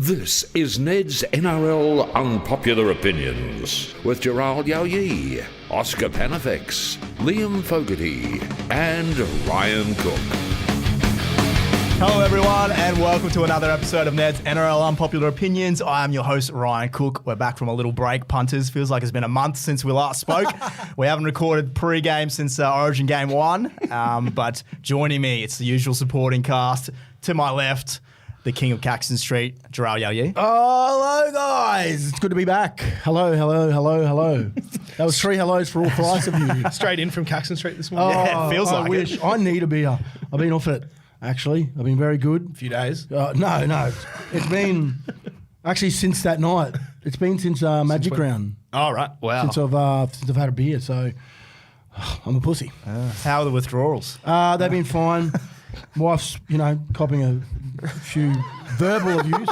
This is Ned's NRL Unpopular Opinions with Jharal Yaoyi, Oscar Panafix, Liam Fogarty, and Ryan Cook. Hello everyone and welcome to another episode of Ned's NRL Unpopular Opinions. I am your host Ryan Cook. We're back from a little break, punters. Feels like it's been a month since we last spoke. We haven't recorded pre-game since Origin Game 1, but joining me, it's the usual supporting cast. To my left, the king of Caxton Street, Jharal Yaoyi. Oh, hello guys. It's good to be back. Hello. That was 3 hellos for all 5 of you. Straight in from Caxton Street this morning. Yeah, it feels I like wish. it. I need a beer. I've been off it, actually. I've been very good. A few days. No. It's been, actually, since that night. It's been since Magic Round. Oh, right. Wow. Since I've had a beer, so I'm a pussy. How are the withdrawals? They've been fine. Wife's, copping a few verbal abuse.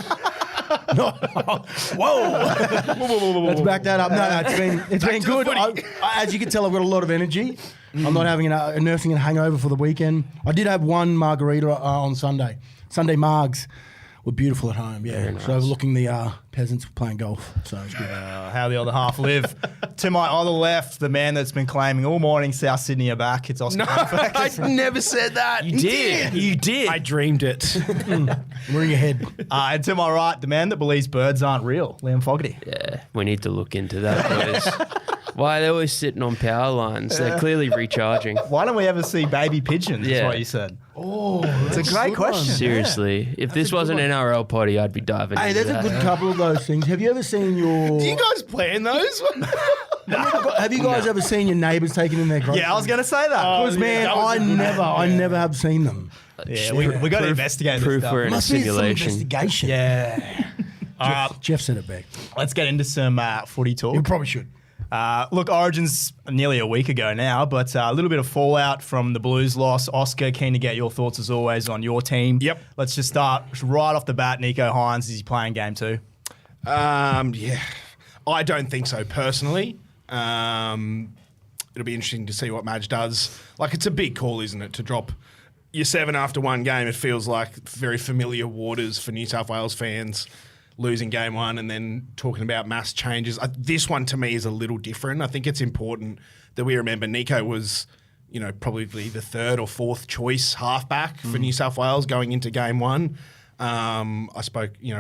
Whoa! Let's back that up. No, it's been good. As you can tell, I've got a lot of energy. I'm not having nursing a hangover for the weekend. I did have one margarita on Sunday. Sunday margs were beautiful at home. Yeah, nice. So overlooking the peasants playing golf. So it was good. How the other half live. To my other left, the man that's been claiming all morning South Sydney are back. It's Oscar. No, I never said that. You did. I dreamed it. We're in your head. And to my right, the man that believes birds aren't real, Liam Fogarty. Yeah, we need to look into that, boys. Why are they always sitting on power lines? They're clearly recharging. Why don't we ever see baby pigeons, is what you said. Oh, it's a great question. Seriously, if this was an NRL potty, I'd be diving into there's that. a good couple of those things. Have you ever seen your... Do you guys plan those? Have you guys ever seen your neighbours taking in their groceries? Yeah, I was going to say that. Because, man, I never have seen them. Yeah, we got to investigate proof this stuff. we're in a Must be some simulation. investigation. Yeah. Jeff said it back. Let's get into some footy talk. You probably should. Look, Origin's nearly a week ago now, but a little bit of fallout from the Blues loss. Oscar, keen to get your thoughts as always on your team. Yep. Let's just start right off the bat. Nico Hines, is he playing game 2? Yeah. I don't think so, personally. It'll be interesting to see what Madge does. Like, it's a big call, isn't it, to drop your 7 after one game. It feels like very familiar waters for New South Wales fans, losing game 1 and then talking about mass changes. This one to me is a little different. I think it's important that we remember Nico was, probably the 3rd or 4th choice halfback for New South Wales going into game 1.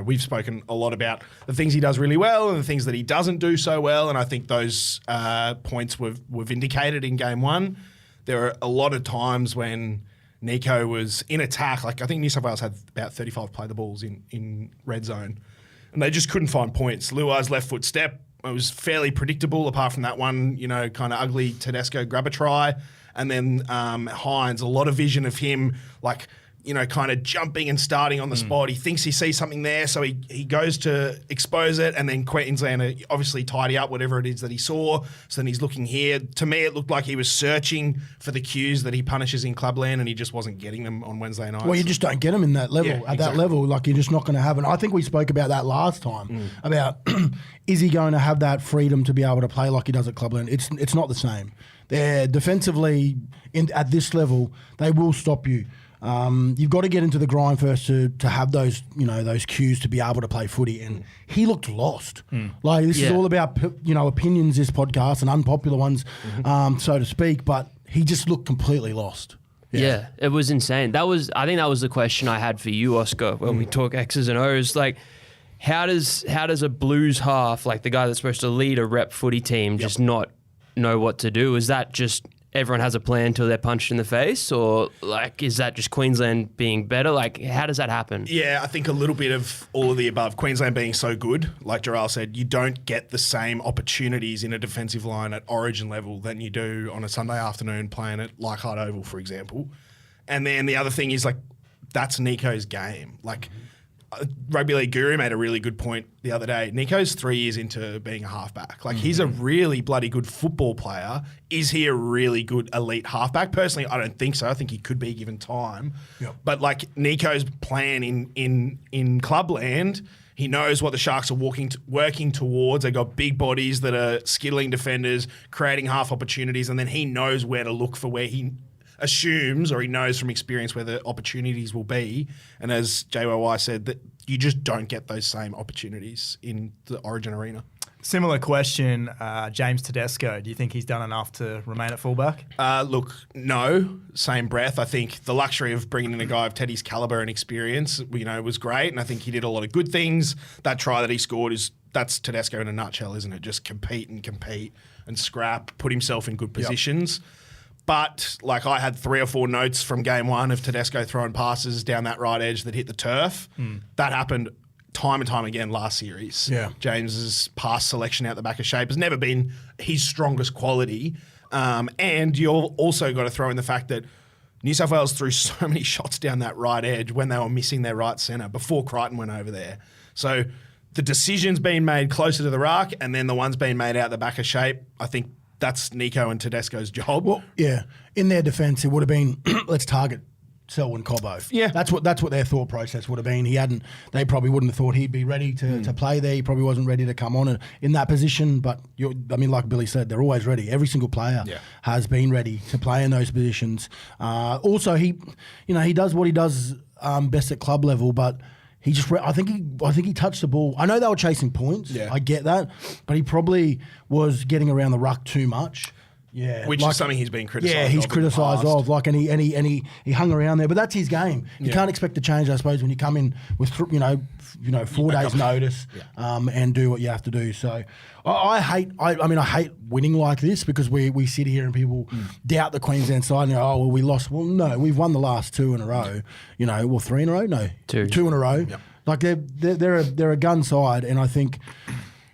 We've spoken a lot about the things he does really well and the things that he doesn't do so well. And I think those points were vindicated in game 1. There were a lot of times when Nico was in attack. Like, I think New South Wales had about 35 play the balls in red zone. And they just couldn't find points. Luai's left foot step, it was fairly predictable apart from that one, kind of ugly Tedesco grab a try. And then Hines, a lot of vision of him, like, kind of jumping and starting on the spot. He thinks he sees something there, so he goes to expose it, and then Queenslander obviously tidy up whatever it is that he saw. So then he's looking here. To me, it looked like he was searching for the cues that he punishes in Clubland, and he just wasn't getting them on Wednesday nights. Well, you just don't get them in that level. That level, like, you're just not going to have it. I think we spoke about that last time, about is he going to have that freedom to be able to play like he does at Clubland? It's not the same. They're defensively, at this level, they will stop you. You've got to get into the grind first to have those those cues to be able to play footy, and he looked lost. Like, this is all about opinions, this podcast, and unpopular ones, so to speak. But he just looked completely lost. Yeah, it was insane. I think that was the question I had for you, Oscar, when we talk X's and O's. Like, how does a Blues half, like the guy that's supposed to lead a rep footy team, just not know what to do? Is that just everyone has a plan until they're punched in the face, or like is that just Queensland being better? Like, how does that happen? Yeah, I think a little bit of all of the above. Queensland being so good, like Jharal said, you don't get the same opportunities in a defensive line at Origin level than you do on a Sunday afternoon playing at Leichhardt Oval, for example. And then the other thing is, like, that's Nico's game. Like, Rugby League Guru made a really good point the other day. Nico's 3 years into being a halfback. Like, he's a really bloody good football player. Is he a really good elite halfback? Personally, I don't think so. I think he could be given time. Yep. But, like, Nico's plan in Clubland, he knows what the Sharks are working towards. They've got big bodies that are skittling defenders, creating half opportunities, and then he knows where to look for where he assumes, or he knows from experience, where the opportunities will be. And as JYY said, that you just don't get those same opportunities in the Origin arena. Similar question, James Tedesco. Do you think he's done enough to remain at fullback? Look, no. Same breath. I think the luxury of bringing in a guy of Teddy's caliber and experience, was great, and I think he did a lot of good things. That try that he scored that's Tedesco in a nutshell, isn't it? Just compete and scrap, put himself in good positions. Yep. But I had 3 or 4 notes from game 1 of Tedesco throwing passes down that right edge that hit the turf. That happened time and time again last series. Yeah. James's pass selection out the back of shape has never been his strongest quality. And you've also got to throw in the fact that New South Wales threw so many shots down that right edge when they were missing their right centre before Crichton went over there. So the decisions being made closer to the ruck and then the ones being made out the back of shape, I think that's Nico and Tedesco's job. Well, yeah. In their defence, it would have been let's target Selwyn Cobbo. Yeah. That's what their thought process would have been. They probably wouldn't have thought he'd be ready to play there. He probably wasn't ready to come on in that position. But like Billy said, they're always ready. Every single player has been ready to play in those positions. Also, he does what he does best at club level, but he just I think he touched the ball. I know they were chasing points. Yeah. I get that, but he probably was getting around the ruck too much. Yeah, which is something he's been criticised. Yeah, he's criticised of and he hung around there, but that's his game. You can't expect to change, I suppose, when you come in with 4 days notice and do what you have to do. So I hate winning like this because we sit here and people doubt the Queensland side and go, we lost. Well, no, we've won the last 2 in a row. 3 in a row? No, 2 in a row. Yep. They're a gun side, and I think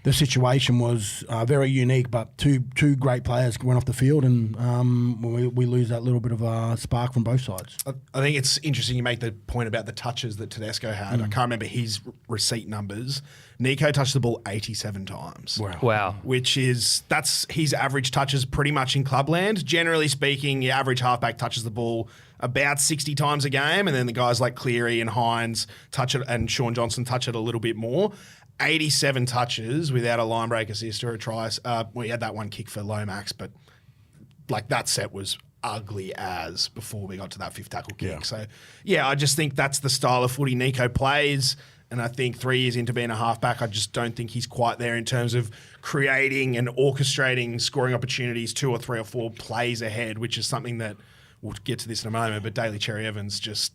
the situation was very unique, but two great players went off the field, and we lose that little bit of a spark from both sides. I think it's interesting you make the point about the touches that Tedesco had. I can't remember his receipt numbers. Nico touched the ball 87 times. Wow. That's his average touches pretty much in clubland. Generally speaking, your average halfback touches the ball about 60 times a game, and then the guys like Cleary and Hines touch it, and Sean Johnson touch it a little bit more. 87 touches without a line break assist or a try. We had that one kick for Lomax, but that set was ugly as before we got to that 5th tackle kick. So, I just think that's the style of footy Nico plays. And I think 3 years into being a halfback, I just don't think he's quite there in terms of creating and orchestrating scoring opportunities 2 or 3 or 4 plays ahead, which is something that we'll get to this in a moment. But Daly Cherry Evans just...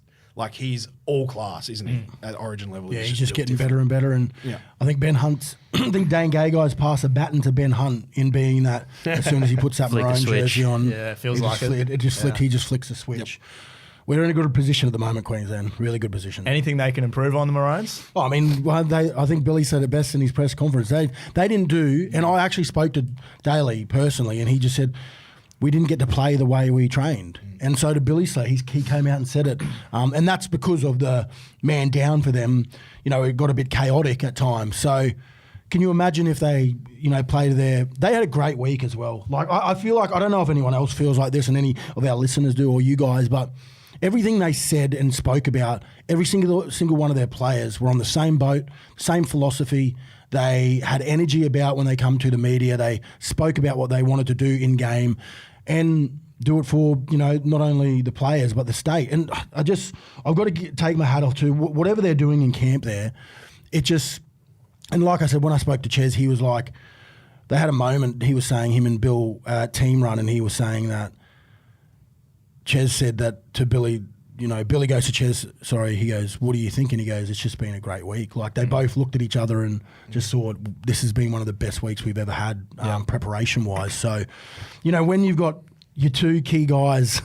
he's all class, isn't he? At Origin level. Yeah, he's just getting better and better. And I think Ben Hunt, Dane Gagai's passed a baton to Ben Hunt in being that as soon as he puts that maroon jersey on. Yeah, it feels like it. He just flicks a switch. Yep. We're in a good position at the moment, Queensland. Really good position. Anything they can improve on the Maroons? Oh, I think Billy said it best in his press conference. They didn't do, and I actually spoke to Daly personally, and he just said, we didn't get to play the way we trained. And so to Billy say, he came out and said it. And that's because of the man down for them. It got a bit chaotic at times. So can you imagine if they, played there? They had a great week as well. I feel like, I don't know if anyone else feels like this and any of our listeners do or you guys, but everything they said and spoke about, every single one of their players were on the same boat, same philosophy. They had energy about when they come to the media. They spoke about what they wanted to do in game and do it for, not only the players, but the state. And I've got to take my hat off to whatever they're doing in camp there. And like I said, when I spoke to Ches, he was like, they had a moment, he was saying, him and Bill team run, and he was saying that Ches said that to Billy, Billy goes to Ches, he goes, what do you think? And he goes, it's just been a great week. They both looked at each other and just thought, this has been one of the best weeks we've ever had preparation-wise. So, when you've got your 2 key guys,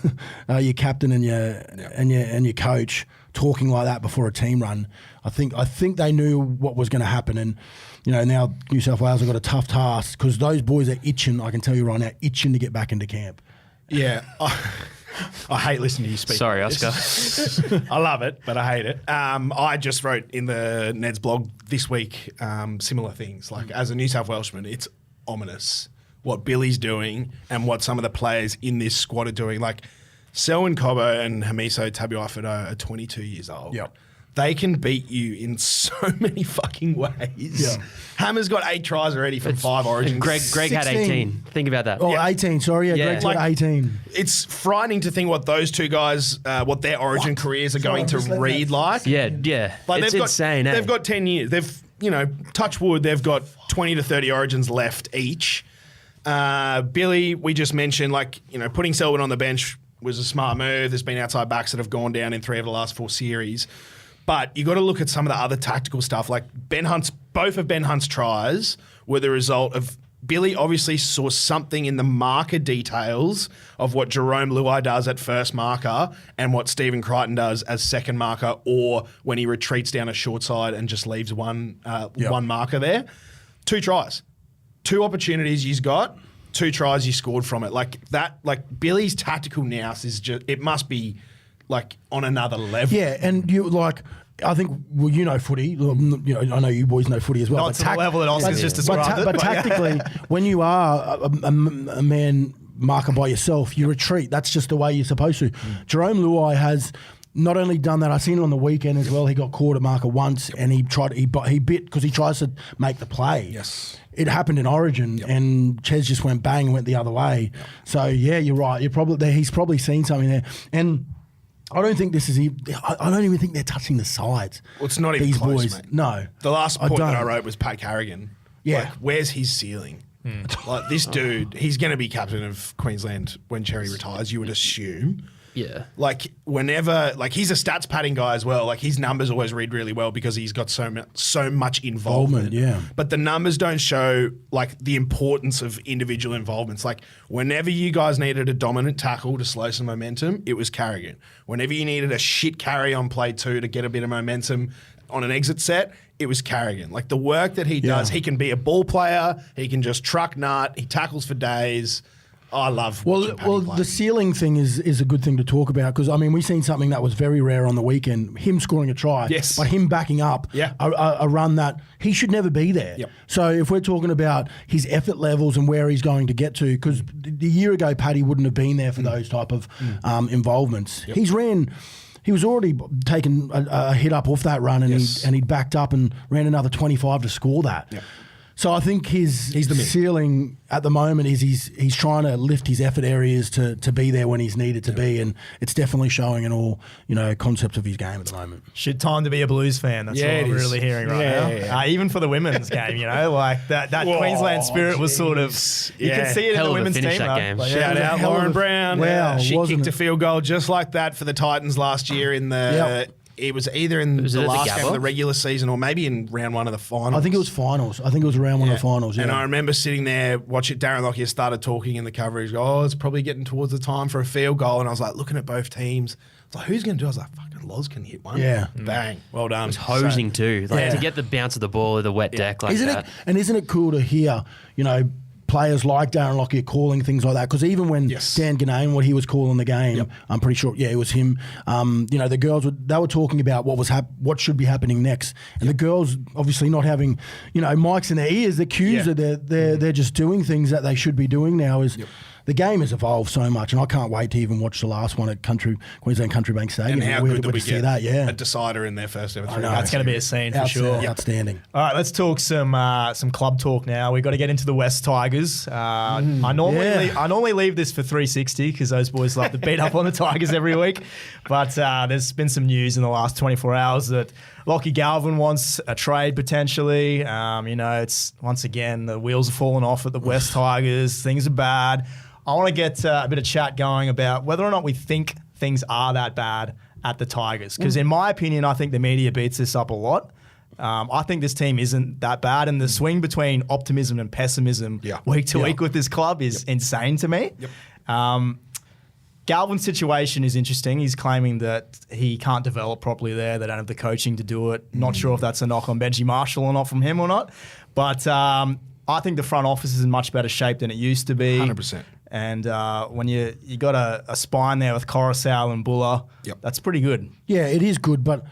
your captain and your coach, talking like that before a team run, I think they knew what was going to happen. And, now New South Wales have got a tough task because those boys are itching, I can tell you right now, itching to get back into camp. Yeah. I hate listening to you speak. Sorry, Oscar. I love it, but I hate it. I just wrote in the Ned's blog this week similar things. As a New South Welshman, it's ominous what Billy's doing and what some of the players in this squad are doing. Selwyn Cobbo and Hamiso Tabuai-Fidow are 22 years old. Yep. they can beat you in so many fucking ways. Yeah. Hammer's got 8 tries already from 5 Origins. Greg had 18. Think about that. Oh, 18, sorry. Yeah, Greg's got 18. It's frightening to think what those two guys, what their Origin careers are going to read like. Yeah. Like It's insane, eh? They've got 10 years. They've, touch wood, they've got 20 to 30 Origins left each. Billy, we just mentioned, putting Selwyn on the bench was a smart move. There's been outside backs that have gone down in 3 of the last 4 series. But you got to look at some of the other tactical stuff. Like both of Ben Hunt's tries were the result of Billy obviously saw something in the marker details of what Jerome Luai does at first marker and what Stephen Crichton does as second marker, or when he retreats down a short side and just leaves one marker there. 2 tries. 2 opportunities he's got, 2 tries he scored from it. Billy's tactical nous is just, it must be on another level. Yeah, and I think, footy. I know you boys know footy as well. Not to the level that Oscar's just described. But tactically, when you are a man marker by yourself, you retreat. That's just the way you're supposed to. Jerome Luai has not only done that, I seen it on the weekend as well. He got caught at marker once, and he bit because he tries to make the play. Yes. It happened in Origin, and Ches just went bang and went the other way. Yep. So yeah, you're right. He's probably seen something there, and I don't think this is. I don't even think they're touching the sides. Well, it's not even these close, boys. mate. No, the last point that I wrote was Pat Carrigan. Yeah, where's his ceiling? This dude, he's going to be captain of Queensland when Cherry retires. You would assume. Yeah. Whenever, he's a stats padding guy as well. His numbers always read really well because he's got so much involvement. Yeah. But the numbers don't show the importance of individual involvements. Whenever you guys needed a dominant tackle to slow some momentum, it was Carrigan. Whenever you needed a shit carry on play 2 to get a bit of momentum on an exit set, it was Carrigan. The work that he does, he can be a ball player. He can just truck nut. He tackles for days. I love watching Paddy play. The ceiling thing is a good thing to talk about because, we've seen something that was very rare on the weekend, him scoring a try, yes, but him backing up a run that he should never be there. Yep. So if we're talking about his effort levels and where he's going to get to, because the year ago, Paddy wouldn't have been there for those type of involvements. Yep. He was already taking a hit up off that run and he'd backed up and ran another 25 to score that. Yep. So I think his ceiling at the moment is he's trying to lift his effort areas to be there when he's needed to be, and it's definitely showing in all concepts of his game at the moment. Shit time to be a Blues fan. That's what I'm really hearing right now. Yeah. Even for the women's game, that Queensland spirit was sort of you can see it in the women's team. That game. Shout out Lauren Brown. Wow, she kicked a field goal just like that for the Titans last year in the. Yep. It was either in the last game of the regular season or maybe in round 1 of the finals. I think it was finals. I think it was round 1 of the finals. Yeah. And I remember sitting there watching Darren Lockyer started talking in the coverage. It's probably getting towards the time for a field goal. And I was looking at both teams. I was who's going to do it? I was fucking Loz can hit one. Yeah. Bang. Well done. It was hosing too. To get the bounce of the ball or the wet deck isn't that. Isn't it cool to hear, players like Darren Lockyer calling things like that? Because even when Dan Ganane, what he was calling the game, I'm pretty sure, it was him. The girls were talking about what should be happening next, and the girls obviously not having mics in their ears. The cues are they're just doing things that they should be doing now. The game has evolved so much, and I can't wait to even watch the last one at Queensland Country Bank Stadium. And how good that we see get that, a decider in their first ever. That's going to be a scene for sure. Outstanding. All right, let's talk some club talk now. We've got to get into the West Tigers. I normally leave this for 360 because those boys love to beat up on the Tigers every week. But there's been some news in the last 24 hours that Lachlan Galvin wants a trade potentially. It's once again the wheels are falling off at the West Tigers. Things are bad. I want to get a bit of chat going about whether or not we think things are that bad at the Tigers. Because in my opinion, I think the media beats this up a lot. I think this team isn't that bad, and the swing between optimism and pessimism week to week with this club is insane to me. Yep. Galvin's situation is interesting. He's claiming that he can't develop properly there. They don't have the coaching to do it. Not sure if that's a knock on Benji Marshall or not from him or not. But I think the front office is in much better shape than it used to be. 100%. And when you got a spine there with Coruscant and Buller, that's pretty good. Yeah, it is good, but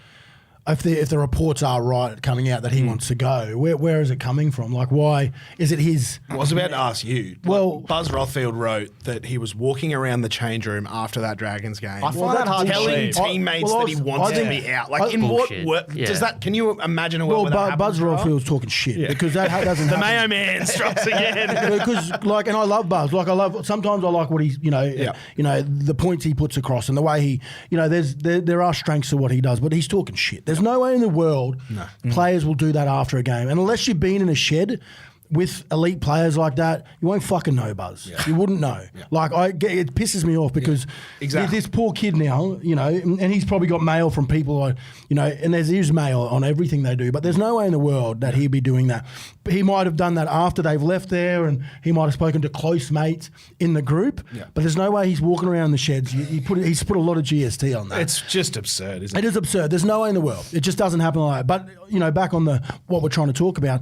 if the reports are right coming out that he wants to go, where is it coming from? Like, why is it his? I was about to ask you. Well, Buzz Rothfield wrote that he was walking around the change room after that Dragons game. I find that hard to telling believe. teammates that he wants to be out. Like, in Bullshit. what Yeah. does that? Can you imagine a world where that Buzz happens, Jarrell? Rothfield's talking shit because that doesn't. The happen. Mayo Man strikes again. Because and I love Buzz. Sometimes I like what he's, the points he puts across and the way he, there are strengths to what he does, but he's talking shit. There's no way in the world players will do that after a game, and unless you've been in a shed with elite players like that, you won't fucking know, Buzz. Yeah. You wouldn't know. Yeah. It pisses me off because this poor kid now, and he's probably got mail from people, and there's mail on everything they do, but there's no way in the world that he'd be doing that. He might have done that after they've left there, and he might have spoken to close mates in the group, but there's no way he's walking around the sheds. He's put a lot of GST on that. It's just absurd, isn't it? It is absurd. There's no way in the world. It just doesn't happen like that. But, back on what we're trying to talk about,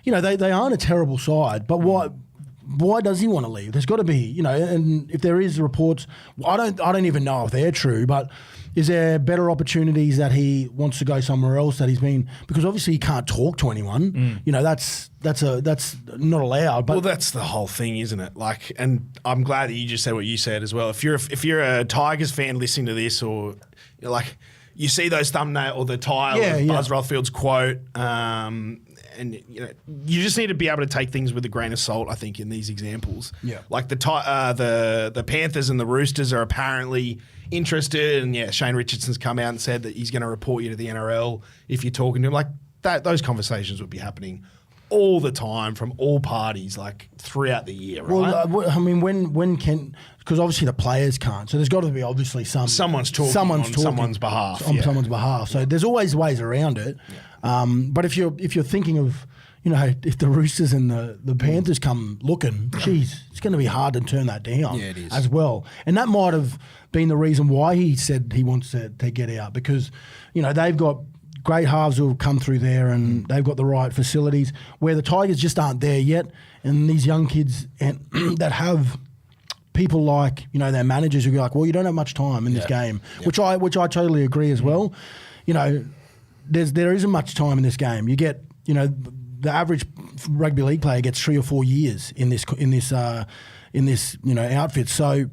they aren't a terrible side, but why does he want to leave? There's got to be, and if there is reports, I don't even know if they're true, but is there better opportunities that he wants to go somewhere else that he's been, because obviously he can't talk to anyone. That's not allowed. But well, that's the whole thing, isn't it? Like, and I'm glad that you just said what you said as well. If you're a Tigers fan listening to this, or you see those thumbnail or the tile of Buzz Rothfield's quote, and you just need to be able to take things with a grain of salt, I think, in these examples. Yeah. Like the Panthers and the Roosters are apparently interested, and Shane Richardson's come out and said that he's going to report you to the NRL if you're talking to him. Like those conversations would be happening all the time from all parties, like throughout the year, right? Well, when can? Because obviously the players can't. So there's got to be obviously someone's talking on someone's behalf. On someone's behalf. So there's always ways around it. Yeah. But if you're thinking of, if the Roosters and the Panthers come looking, geez, it's going to be hard to turn that down. Yeah, it is. As well. And that might have been the reason why he said he wants to get out, because, they've got great halves who have come through there and they've got the right facilities where the Tigers just aren't there yet. And these young kids that have people like, their managers who go like, well, you don't have much time in this game, which I totally agree as well. There isn't much time in this game. You get, the average rugby league player gets 3 or 4 years in this outfit. So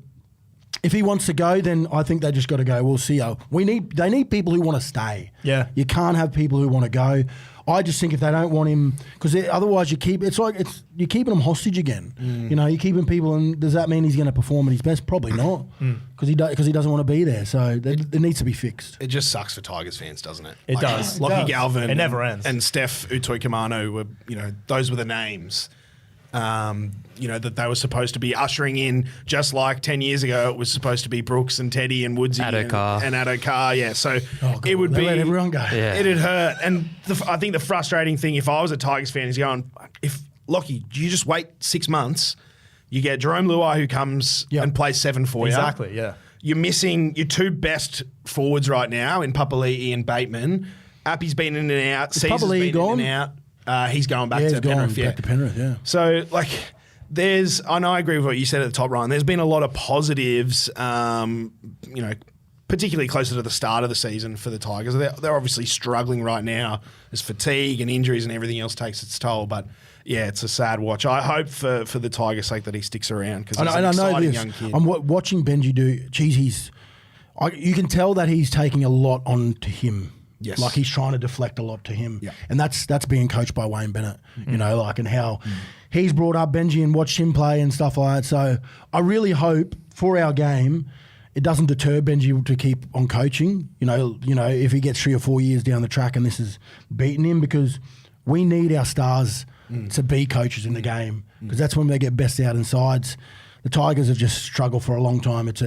if he wants to go, then I think they just got to go, we'll see ya. They need people who want to stay. Yeah. You can't have people who want to go. I just think if they don't want him, because otherwise you're keeping them hostage again. You're keeping people, and does that mean he's going to perform at his best? Probably not, because he doesn't want to be there. So it needs to be fixed. It just sucks for Tigers fans, doesn't it? It does. Lachlan Galvin, it never ends, and Steph Utoikamanu were, those were the names. That they were supposed to be ushering in, just like 10 years ago it was supposed to be Brooks and Teddy and Woodsy and Addo Carr. Yeah, so it would be, let everyone go. Yeah. It'd hurt. And I think the frustrating thing, if I was a Tigers fan, is going, if Lockie, you just wait 6 months, you get Jerome Luai who comes and plays 7 for you. Exactly, yeah. You're missing your 2 best forwards right now in Papali'i and Bateman. Appy's been in and out. Caesar's been in and out. He's going back to Penrith. Back to Penrith, yeah. So, and I agree with what you said at the top, Ryan. There's been a lot of positives, particularly closer to the start of the season for the Tigers. They're obviously struggling right now as fatigue and injuries and everything else takes its toll. But yeah, it's a sad watch. I hope for the Tigers' sake that he sticks around, because he's an exciting young kid. I'm watching Benji do. Geez, you can tell that he's taking a lot on to him. Yes. Like he's trying to deflect a lot to him. Yeah. And that's being coached by Wayne Bennett, and how he's brought up Benji and watched him play and stuff like that. So I really hope for our game it doesn't deter Benji to keep on coaching. If he gets 3 or 4 years down the track and this is beating him, because we need our stars to be coaches in the game, because that's when they get best out in sides. The Tigers have just struggled for a long time. It's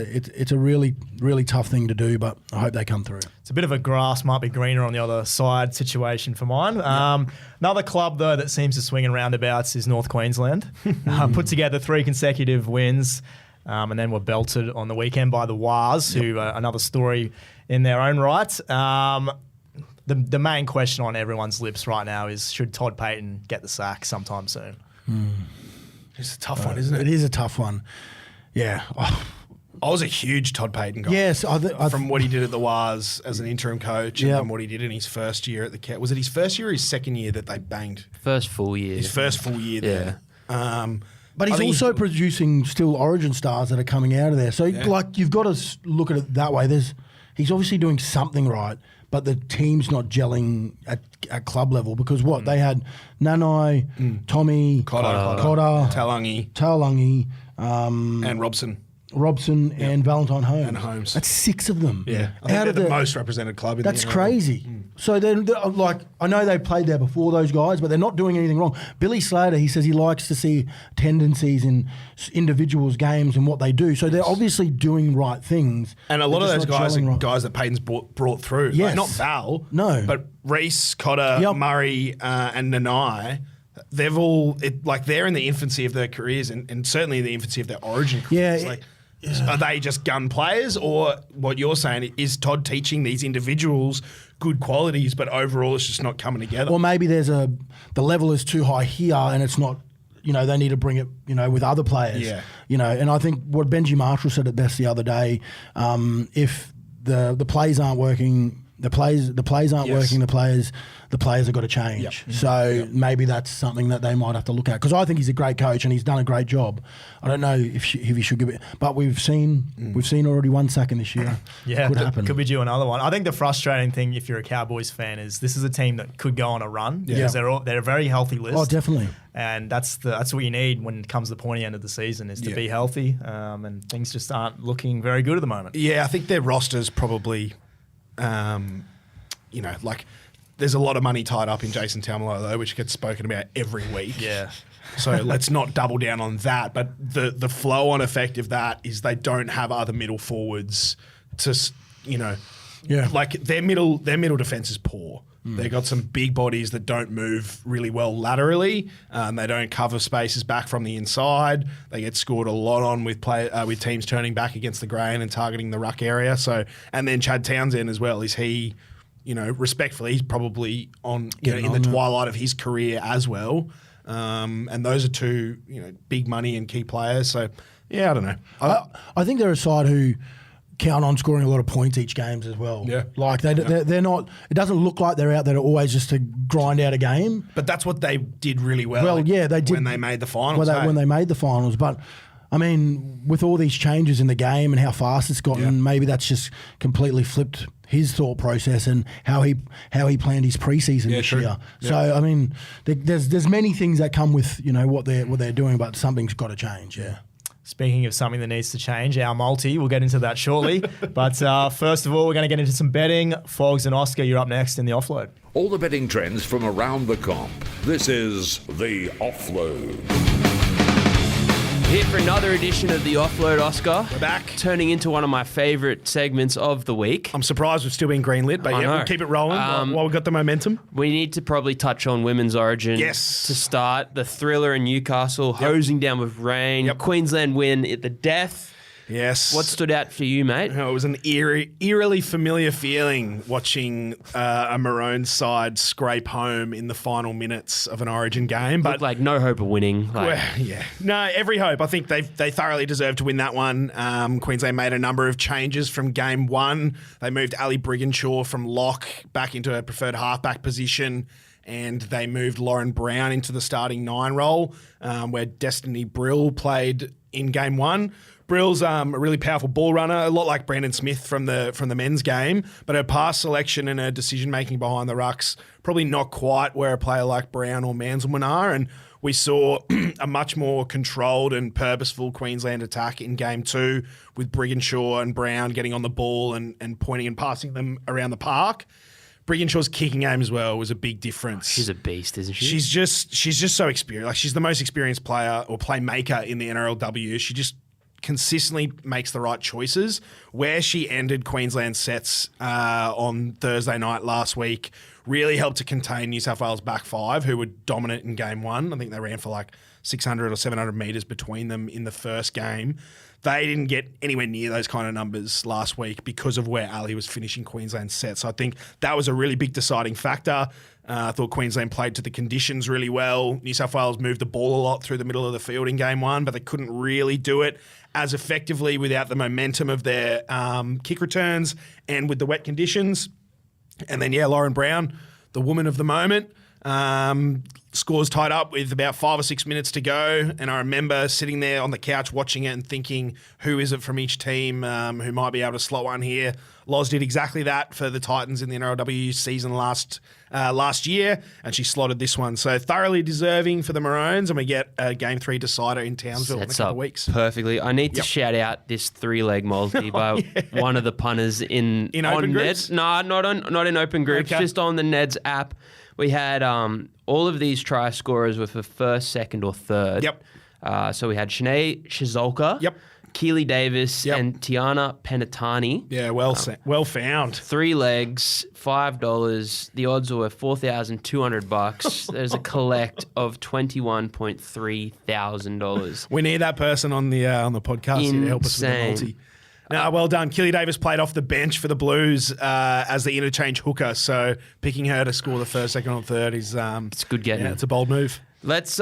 a really, really tough thing to do, but I hope they come through. It's a bit of a grass might be greener on the other side situation for mine. Another club, though, that seems to swing in roundabouts is North Queensland. Put together 3 consecutive wins, and then were belted on the weekend by the Wars, who another story in their own right. The main question on everyone's lips right now is, should Todd Payton get the sack sometime soon? It's a tough one, isn't it? It is a tough one. Yeah. I was a huge Todd Payton guy. Yes, From what he did at the Wars as an interim coach and from what he did in his first year at the Cat. Was it his first year or his second year that they banged? First full year. His first full year there. But he's also producing still Origin stars that are coming out of there. So, like, you've got to look at it that way. He's obviously doing something right, but the team's not gelling at club level because they had Nanai, Tommy, Cotter, Taulagi, and Robson and Valentine Holmes. And Holmes. That's 6 of them. Yeah. I think they're the most represented club in the That's crazy. So they're like, I know they played there before, those guys, but they're not doing anything wrong. Billy Slater, he says he likes to see tendencies in individuals' games and what they do. So they're obviously doing right things. And a lot of those guys are guys that Payton's brought through. Yes. Like, not Val. No. But Reece, Cotter, Murray, and Nanai. They've all, they're in the infancy of their careers and certainly in the infancy of their Origin careers. Are they just gun players, or what you're saying is Todd teaching these individuals good qualities, but overall it's just not coming together? Or maybe the level is too high here and it's not, they need to bring it, with other players. Yeah. And I think what Benji Marshall said it best the other day, if the plays aren't working, the plays aren't working, the players have got to change. Yep. So maybe that's something that they might have to look at. Because I think he's a great coach and he's done a great job. I don't know if he should give it, but we've seen already 1 sack in this year. Yeah, happen. Could be due another one. I think the frustrating thing, if you're a Cowboys fan, is this is a team that could go on a run because they're a very healthy list. Oh, definitely. And that's what you need when it comes to the pointy end of the season is to be healthy. And things just aren't looking very good at the moment. Yeah, I think their roster's probably, there's a lot of money tied up in Jason Taumalo, though, which gets spoken about every week. Yeah. So let's not double down on that. But the flow-on effect of that is they don't have other middle forwards to, like their middle defense is poor. They've got some big bodies that don't move really well laterally. They don't cover spaces back from the inside. They get scored a lot on with teams turning back against the grain and targeting the ruck area. So, and then Chad Townsend as well. Is he, respectfully, he's probably in the twilight of his career as well. And those are 2, big money and key players. So, yeah, I don't know. I think they're a side who count on scoring a lot of points each games as well. Yeah. Like they're not, it doesn't look like they're out there always just to grind out a game. But that's what they did really well. Well, yeah, they did. When they made the finals. When they made the finals. But, I mean, with all these changes in the game and how fast it's gotten, maybe that's just completely flipped his thought process and how he planned his preseason this year. Yeah. So, I mean, there's many things that come with, what they're doing, but something's got to change, Speaking of something that needs to change, our multi, we'll get into that shortly. But first of all, we're going to get into some betting. Fogs and Oscar, you're up next in the Offload. All the betting trends from around the comp. This is the Offload. Here for another edition of the Offload, Oscar. We're back. Turning into one of my favourite segments of the week. I'm surprised we've still been greenlit, but we'll keep it rolling while we've got the momentum. We need to probably touch on Women's Origin. Yes. To start. The thriller in Newcastle, hosing down with rain. Queensland win at the death. Yes. What stood out for you, mate? It was an eerily familiar feeling watching a Maroon side scrape home in the final minutes of an Origin game. But like no hope of winning. No, every hope. I think they thoroughly deserved to win that one. Queensland made a number of changes from game 1. They moved Ali Brigginshaw from lock back into a preferred halfback position. And they moved Lauren Brown into the starting 9 role, where Destiny Brill played in game 1. Brill's a really powerful ball runner, a lot like Brandon Smith from the men's game, but her pass selection and her decision making behind the rucks probably not quite where a player like Brown or Mansellman are. And we saw a much more controlled and purposeful Queensland attack in game 2 with Brigginshaw and Brown getting on the ball and pointing and passing them around the park. Brigginshaw's kicking game as well was a big difference. She's a beast, isn't she? She's just so experienced. Like, she's the most experienced player or playmaker in the NRLW. She just consistently makes the right choices. Where she ended Queensland sets on Thursday night last week really helped to contain New South Wales back five, who were dominant in game one. I think they ran for like 600 or 700 metres between them in the first game. They didn't get anywhere near those kind of numbers last week because of where Ali was finishing Queensland's set. So I think that was a really big deciding factor. I thought Queensland played to the conditions really well. New South Wales moved the ball a lot through the middle of the field in game one, but they couldn't really do it as effectively without the momentum of their kick returns and with the wet conditions. And then, Lauren Brown, the woman of the moment, scores tied up with about 5 or 6 minutes to go. And I remember sitting there on the couch watching it and thinking, who is it from each team who might be able to slot one here? Loz did exactly that for the Titans in the NRLW season last year, and she slotted this one. So thoroughly deserving for the Maroons, and we get a Game 3 decider in Townsville in a couple of weeks. Perfectly. I need to shout out this 3-leg multi by one of the punters in open Neds. groups? No, not in open groups, just on the Neds app. We had all of these try scorers were for first, second, or third. Yep. So we had Shanae Shizolka. Yep. Keely Davis Yep. and Tiana Penatani. Yeah, well found. 3 legs, $5. The odds were $4,200. There's a collect of $21.3 thousand. We need that person on the podcast here to help us with the multi. No, well done. Keely Davis played off the bench for the Blues as the interchange hooker, so picking her to score the first, second, or third is It's good getting. it's a bold move. Let's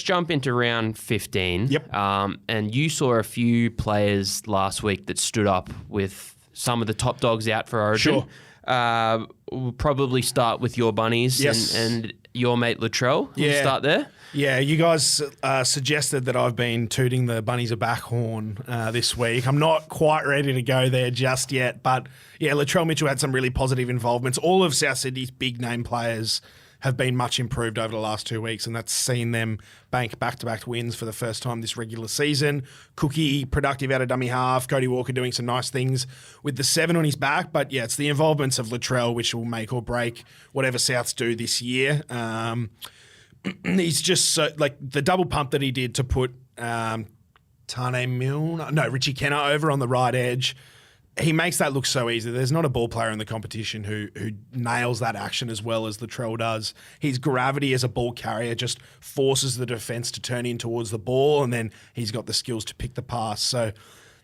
jump into round 15. Yep. And you saw a few players last week that stood up with some of the top dogs out for Origin. Sure. We'll probably start with your bunnies Yes. and your mate Latrell. We'll Yeah. start there. Yeah, you guys suggested that I've been tooting the bunnies a back horn this week. I'm not quite ready to go there just yet, but yeah, Latrell Mitchell had some really positive involvements. All of South Sydney's big name players have been much improved over the last 2 weeks, and that's seen them bank back-to-back wins for the first time this regular season. Cookie, productive out of dummy half. Cody Walker doing some nice things with the 7 on his back. But yeah, it's the involvements of Latrell which will make or break whatever Souths do this year. He's just so, like, the double pump that he did to put Richie Kenner over on the right edge. He makes that look so easy. There's not a ball player in the competition who nails that action as well as Latrell does. His gravity as a ball carrier just forces the defence to turn in towards the ball, and then he's got the skills to pick the pass. So,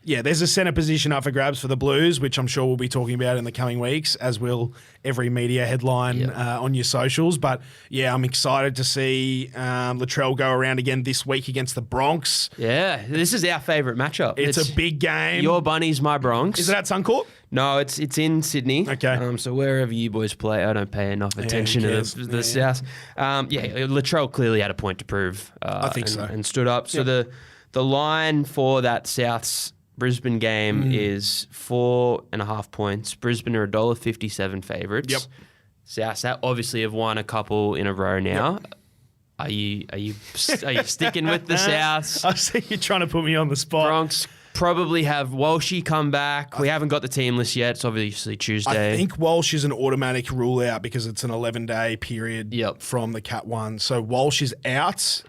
yeah, there's a centre position up for grabs for the Blues, which I'm sure we'll be talking about in the coming weeks, as will every media headline on your socials. But, yeah, I'm excited to see Latrell go around again this week against the Bronx. Yeah, this is our favourite matchup. It's a big game. Your bunnies, my Bronx. Is it at Suncorp? No, it's in Sydney. Okay. So wherever you boys play, I don't pay enough attention to the South. Latrell clearly had a point to prove. I think so. And stood up. So the line for that South's Brisbane game is 4.5 points. Brisbane are $1.57 favourites. Yep. South obviously have won a couple in a row now. Yep. Are you sticking with the Souths? I see you trying to put me on the spot. Bronx probably have Walshy come back. We haven't got the team list yet. It's obviously Tuesday. I think Walsh is an automatic rule out because it's an 11-day period from the Cat 1. So Walsh is out.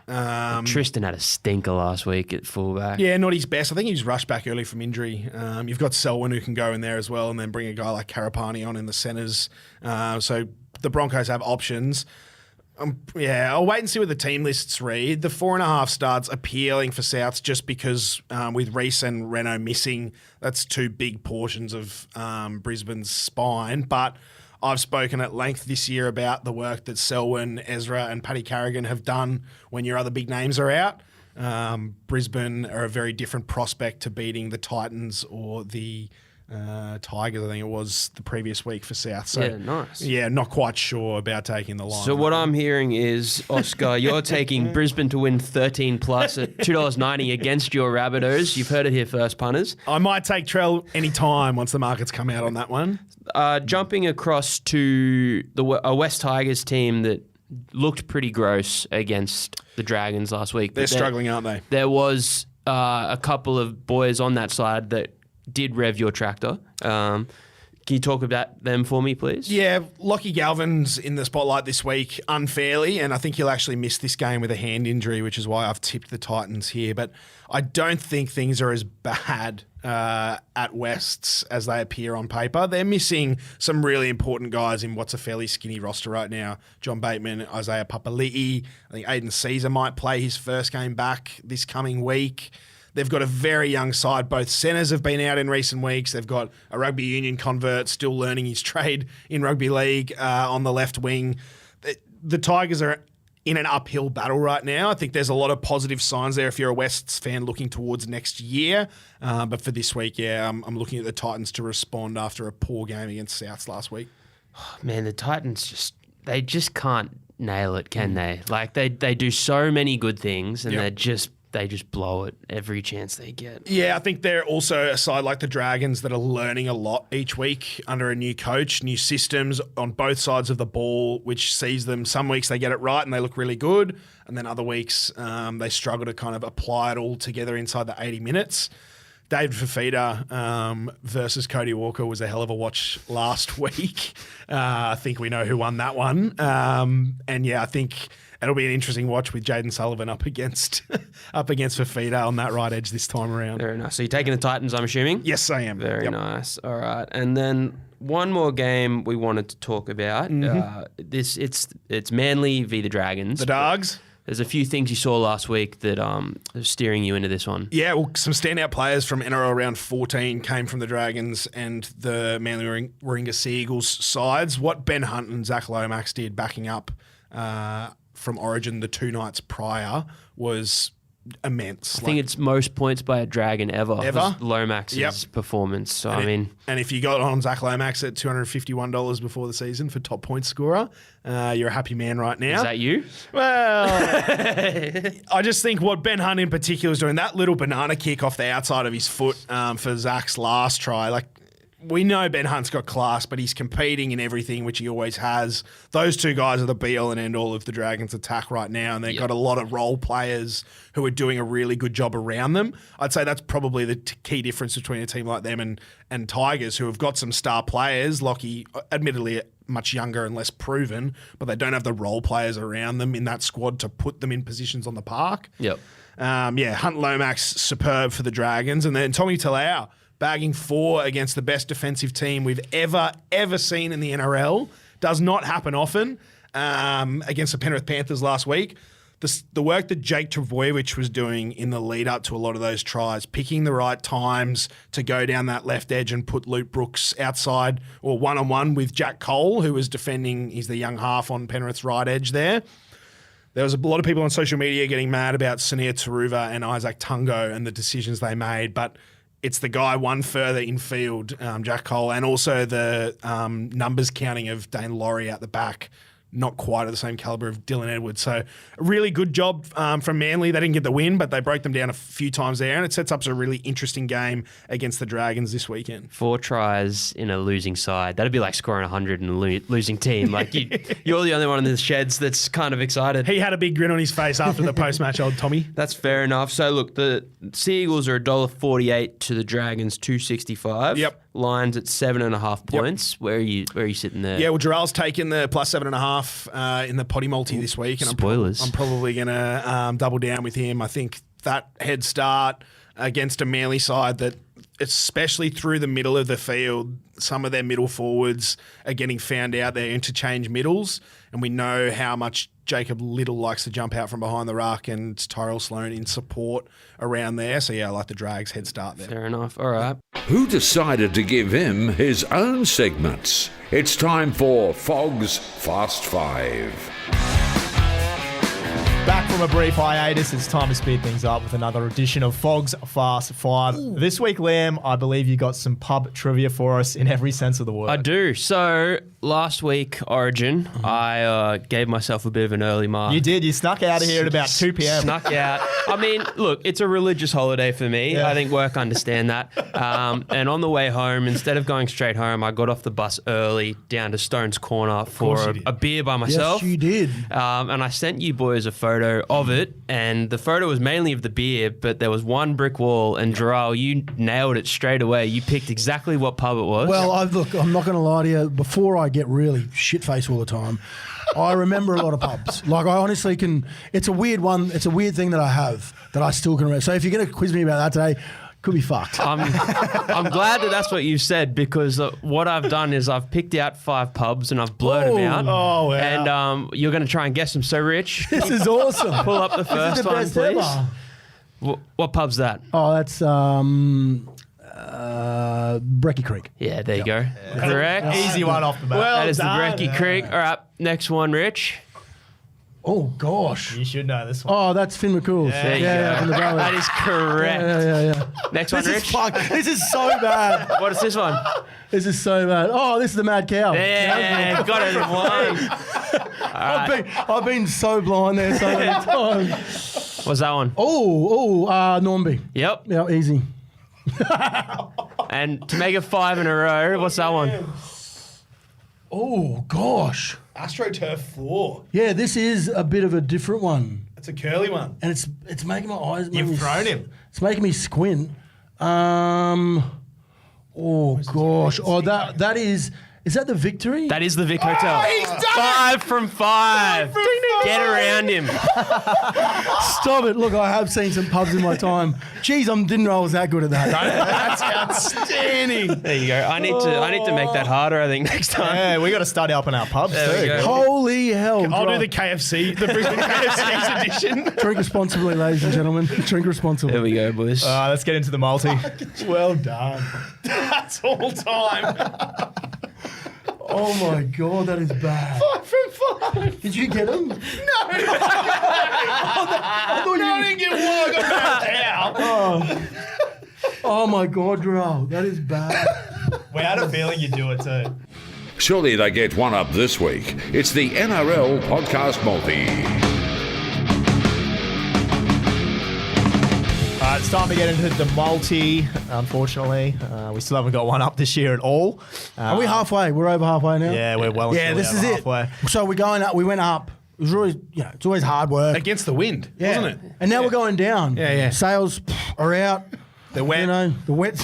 Tristan had a stinker last week at fullback. Yeah, not his best. I think he was rushed back early from injury. You've got Selwyn who can go in there as well and then bring a guy like Karapani on in the centres. So the Broncos have options. I'll wait and see what the team lists read. The 4.5 starts appealing for Souths just because with Reece and Renault missing, that's 2 big portions of Brisbane's spine. But I've spoken at length this year about the work that Selwyn, Ezra and Paddy Carrigan have done when your other big names are out. Brisbane are a very different prospect to beating the Titans or the Tigers, I think it was the previous week for South. So, yeah, nice. Yeah, not quite sure about taking the line. So what I'm hearing is, Oscar, you're taking Brisbane to win 13 plus at $2.90 against your Rabbitohs. You've heard it here first, punters. I might take Trell any time once the markets come out on that one. Jumping across to a West Tigers team that looked pretty gross against the Dragons last week. They're struggling, aren't they? There was a couple of boys on that side that did rev your tractor. Can you talk about them for me, please? Yeah, Lachlan Galvin's in the spotlight this week unfairly, and I think he'll actually miss this game with a hand injury, which is why I've tipped the Titans here. But I don't think things are as bad at Wests as they appear on paper. They're missing some really important guys in what's a fairly skinny roster right now. John Bateman, Isaiah Papali'i. I think Aiden Caesar might play his first game back this coming week. They've got a very young side. Both centres have been out in recent weeks. They've got a rugby union convert still learning his trade in rugby league on the left wing. The Tigers are in an uphill battle right now. I think there's a lot of positive signs there if you're a Wests fan looking towards next year. But for this week, I'm looking at the Titans to respond after a poor game against Souths last week. Man, the Titans they just can't nail it, can they? Like they do so many good things and they just blow it every chance they get. Yeah, I think they're also a side like the Dragons that are learning a lot each week under a new coach, new systems on both sides of the ball, which sees them some weeks they get it right and they look really good, and then other weeks they struggle to kind of apply it all together inside the 80 minutes. David Fafita versus Cody Walker was a hell of a watch last week. I think we know who won that one. I think it'll be an interesting watch with Jaden Sullivan up against Fafita on that right edge this time around. Very nice. So you're taking the Titans, I'm assuming? Yes, I am. Very nice. All right. And then one more game we wanted to talk about. It's Manly v the Dragons. The Dogs. There's a few things you saw last week that are steering you into this one. Yeah, well, some standout players from NRL round 14 came from the Dragons and the Manly Warringah Sea Eagles sides. What Ben Hunt and Zach Lomax did backing up from Origin the 2 nights prior was immense. I think it's most points by a Dragon ever. Was Lomax's performance. So and if you got on Zach Lomax at $251 before the season for top point scorer, you're a happy man right now. Is that you? Well, I just think what Ben Hunt in particular is doing, that little banana kick off the outside of his foot for Zach's last try, like, we know Ben Hunt's got class, but he's competing in everything, which he always has. Those two guys are the be-all and end-all of the Dragons' attack right now, and they've got a lot of role players who are doing a really good job around them. I'd say that's probably the key difference between a team like them and Tigers, who have got some star players. Lockie, admittedly, much younger and less proven, but they don't have the role players around them in that squad to put them in positions on the park. Hunt Lomax, superb for the Dragons. And then Tommy Talau, bagging 4 against the best defensive team we've ever seen in the NRL. Does not happen often against the Penrith Panthers last week. The work that Jake Trbojevic was doing in the lead up to a lot of those tries, picking the right times to go down that left edge and put Luke Brooks outside or one-on-one with Jack Cole, who was defending, he's the young half on Penrith's right edge there. There was a lot of people on social media getting mad about Sunir Taruva and Isaac Tungo and the decisions they made, but it's the guy one further in field, Jack Cole, and also the numbers counting of Dane Laurie out the back, not quite at the same calibre of Dylan Edwards. So a really good job from Manly. They didn't get the win, but they broke them down a few times there, and it sets up a really interesting game against the Dragons this weekend. 4 tries in a losing side. That'd be like scoring 100 in a losing team. Like you're the only one in the sheds that's kind of excited. He had a big grin on his face after the post-match, old Tommy. That's fair enough. So look, the Sea Eagles are $1.48 to the Dragons $2.65. Yep. Lines at 7.5 points. Yep. Where are you sitting there? Yeah, well, Jarrell's taken the plus 7.5 in the potty multi this week, and spoilers. I'm probably going to double down with him. I think that head start against a Manly side that, especially through the middle of the field, some of their middle forwards are getting found out. They're interchange middles, and we know how much Jacob Little likes to jump out from behind the ruck, and Tyrell Sloan in support around there. So, yeah, I like the Drags head start there. Fair enough. All right. Who decided to give him his own segments? It's time for Fogg's Fast Five. Back from a brief hiatus, it's time to speed things up with another edition of Fogg's Fast Five. This week, Liam, I believe you got some pub trivia for us in every sense of the word. I do. So last week, Origin, I gave myself a bit of an early mark. You did. You snuck out of here at about 2 p.m. Snuck out. I mean, look, it's a religious holiday for me. Yeah. I think work understand that. And on the way home, instead of going straight home, I got off the bus early down to Stone's Corner for a beer by myself. Yes, you did. And I sent you boys a photo of it, and the photo was mainly of the beer, but there was one brick wall, and Jharal, you nailed it straight away. You picked exactly what pub it was. Well, look, I'm not going to lie to you. Before I get really shit-faced all the time, I remember a lot of pubs. Like, I honestly can... It's a weird one. It's a weird thing that I have that I still can remember. So if you're going to quiz me about that today... Could be fucked. I'm glad that that's what you said, because what I've done is I've picked out 5 pubs and I've blurred them out. Oh, wow. And you're going to try and guess them. So, Rich, This is awesome. pull up the first one, best please. ever. What pub's that? Oh, that's Brecky Creek. Yeah, there you go. Correct. Easy one off the bat. That is the Brecky Creek. All right, next one, Rich. Oh, gosh. You should know this one. Oh, that's Finn McCool's. There you from the go. Valley. That is correct. Yeah. Next one, This is Rich. fuck. This is so bad. What is this one? This is so bad. Oh, this is the Mad Cow. Yeah, got it in one. I've been so blind there so many times. What's that one? Normby. Yep. Yeah, easy. And to make it 5 in a row, what's that one? Oh, gosh. AstroTurf 4. Yeah, this is a bit of a different one. It's a curly one. And it's making my eyes... You've thrown him. It's making me squint. Oh, gosh. Oh, that is... Is that the Victory? That is the Vic Hotel. he's done it! 5 from 5. Get around him. Stop it. Look, I have seen some pubs in my time. Jeez, I didn't know I was that good at that. That's outstanding. There you go. I need to make that harder, I think, next time. Yeah, we got to study up on our pubs There we too. go. Holy hell. I'll do Dry- the KFC, the Brisbane KFC's edition. Drink responsibly, ladies and gentlemen. Drink responsibly. There we go, boys. Let's get into the multi. Well done. That's all time. Oh my God, that is bad. 5 from 5. Did you get him? No. I didn't get one. I got knocked out. Oh my God, Jharal, that is bad. We had a feeling you'd do it too. Surely they get one up this week. It's the NRL Podcast Multi. It's time to get into the multi. Unfortunately, we still haven't got one up this year at all. Are we halfway? We're over halfway now? Yeah, we're well. Yeah, this is it. halfway. So we're going up. We went up. It was always, it's always hard work. Against the wind, wasn't it? And now we're going down. Yeah. Sales are out. They're wet. The wet,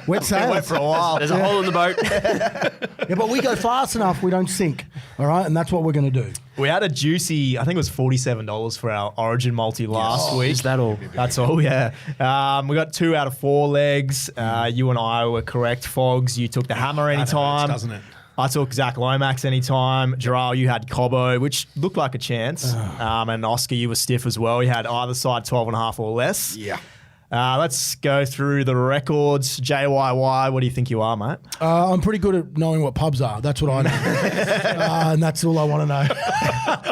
wet sales. Went for a while. There's a hole in the boat. Yeah, but we go fast enough, we don't sink. All right, and that's what we're going to do. We had a juicy, I think it was $47 for our Origin multi last week. Is that all? That's all, yeah. We got 2 out of 4 legs. You and I were correct. Fogs, you took the hammer anytime. doesn't it? I took Zach Lomax anytime. Jharal, you had Cobbo, which looked like a chance. And Oscar, you were stiff as well. You had either side 12.5 or less. Yeah. Let's go through the records. JYY, what do you think you are, mate? I'm pretty good at knowing what pubs are. That's what I know. And that's all I want to know.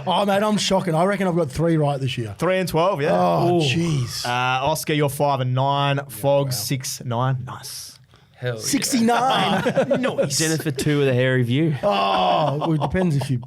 Oh, mate, I'm shocking. I reckon I've got 3 right this year. 3 and 12, yeah. Oh, Ooh. jeez. Oscar, you're 5 and 9. Fogs, 6, 9. Nice. Hell 69. He's in it for 2 with a hairy view. Oh, well, it depends if you...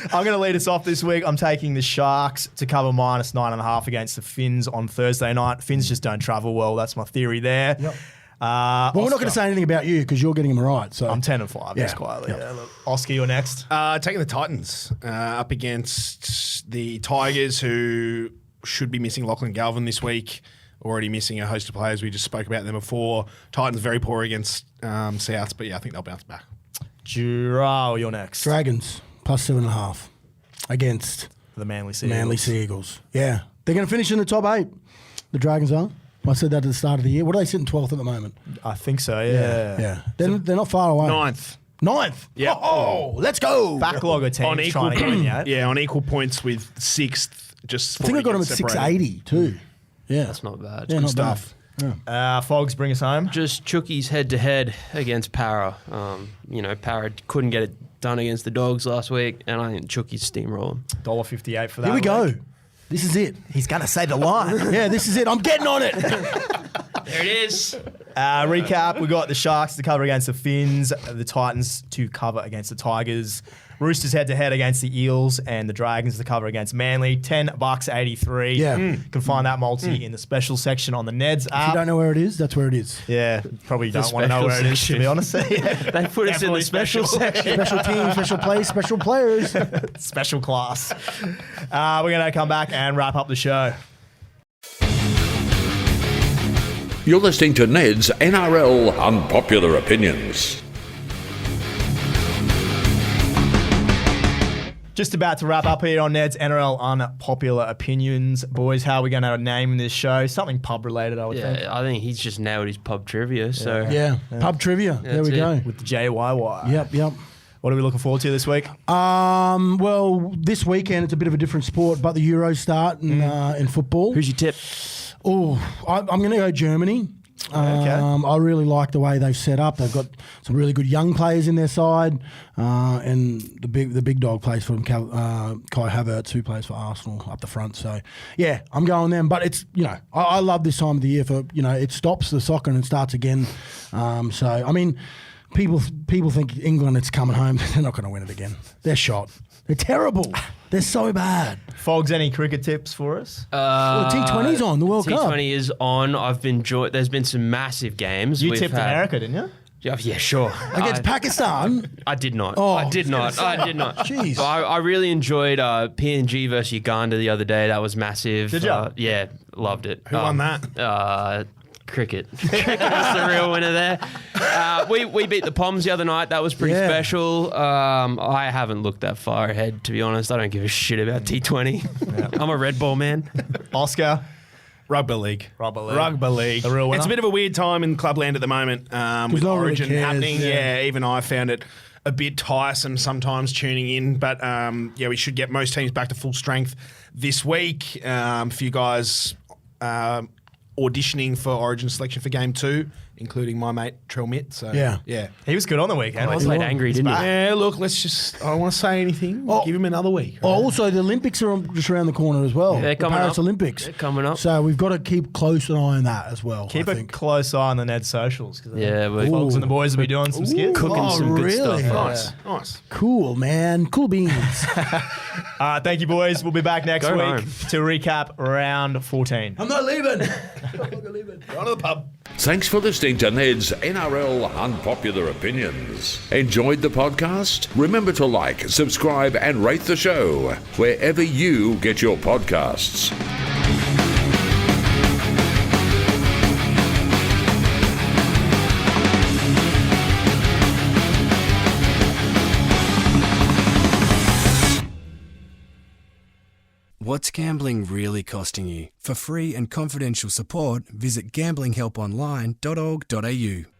I'm going to lead us off this week. I'm taking the Sharks to cover -9.5 against the Finns on Thursday night. Finns just don't travel well. That's my theory there. Yep. Well, we're not going to say anything about you because you're getting them right. So I'm 10 and 5, just quietly. Yep. Yeah, look. Oscar, you're next. Taking the Titans up against the Tigers, who should be missing Lachlan Galvin this week. Already missing a host of players. We just spoke about them before. Titans very poor against Souths, but yeah, I think they'll bounce back. Jharal, you're next. Dragons, +7.5 against The Manly Sea Manly Eagles. Sea Eagles. Yeah. They're going to finish in the top 8. The Dragons are. I said that at the start of the year. What are they sitting 12th at the moment? I think so, yeah. Yeah. They're not far away. 9th. 9th. Yeah. Oh, let's go. Backlog of teams On equal trying to get in yet. Yeah, on equal points with 6th. Just I think I got them at separated. 680 too. Yeah. That's not bad. Yeah, not stuff. bad. Fogs, bring us home. Just Chookies head-to-head against Para. Para couldn't get it done against the Dogs last week, and I think Chookies steamroll them. $1.58 for that. Here we go. week. This is it. He's going to say the line. Yeah, this is it. I'm getting on it. There it is. Recap, we got the Sharks to cover against the Finns, the Titans to cover against the Tigers. Roosters head-to-head against the Eels and the Dragons to cover against Manly. $10.83. Yeah. Can find that multi in the special section on the Neds If app. you don't know where it is, that's where it is. Yeah, probably don't want to know where it is, to be honest. Yeah. They put us in the special section. Special teams, special place, special players. Special class. We're going to come back and wrap up the show. You're listening to Ned's NRL Unpopular Opinions. Just about to wrap up here on Ned's NRL Unpopular Opinions. Boys, how are we going to name this show? Something pub-related, I would think. Yeah, I think he's just nailed his pub trivia. So Yeah, pub trivia. There we go. With the JYY. Yep. What are we looking forward to this week? Well, this weekend it's a bit of a different sport, but the Euros start in football. who's your tip? Oh, I'm going to go Germany. Okay. I really like the way they've set up. They've got some really good young players in their side, and the big dog plays for them, Kai Havertz, who plays for Arsenal up the front. So, yeah, I'm going them. But it's I love this time of the year for it stops the soccer and it starts again. So I mean, people think England it's coming home. They're not going to win it again. They're shot. They're terrible. They're so bad. Fogs, any cricket tips for us? Well, T20's on the World Cup. T20 is on. There's been some massive games. You tipped America, didn't you? Yeah, sure. Against Pakistan. I did not. Oh, I did not. Jeez. But I really enjoyed PNG versus Uganda the other day. That was massive. Did ya? Yeah, loved it. Who won that? Cricket. Cricket was the real winner there. We beat the Poms the other night. That was pretty special. I haven't looked that far ahead, to be honest. I don't give a shit about T20. I'm a red ball man. Oscar? Rugby league. Rugby league. The real winner? It's a bit of a weird time in clubland at the moment with no one really Origin cares, happening. yeah. Yeah, even I found it a bit tiresome sometimes tuning in. But we should get most teams back to full strength this week. For you guys auditioning for Origin selection for Game 2, including my mate Trell Mitt. So Yeah. He was good on the weekend. He wasn't he? played angry, didn't he? Yeah, look, I don't want to say anything. Give him another week. Oh, also, the Olympics are just around the corner as well. They're the coming Paris up. Olympics. They're coming up. So we've got to keep close an eye on that as well. Keep I a think. close eye on the Ned socials. Yeah, but Fogs and the boys will be doing some skits. cooking some good really? stuff. Nice. Cool, man. Cool beans. Thank you, boys. We'll be back next Go week home. to recap round 14. I'm not leaving. Go to the pub. Thanks for listening to Ned's NRL Unpopular Opinions. Enjoyed the podcast? Remember to like, subscribe, and rate the show wherever you get your podcasts. What's gambling really costing you? For free and confidential support, visit gamblinghelponline.org.au.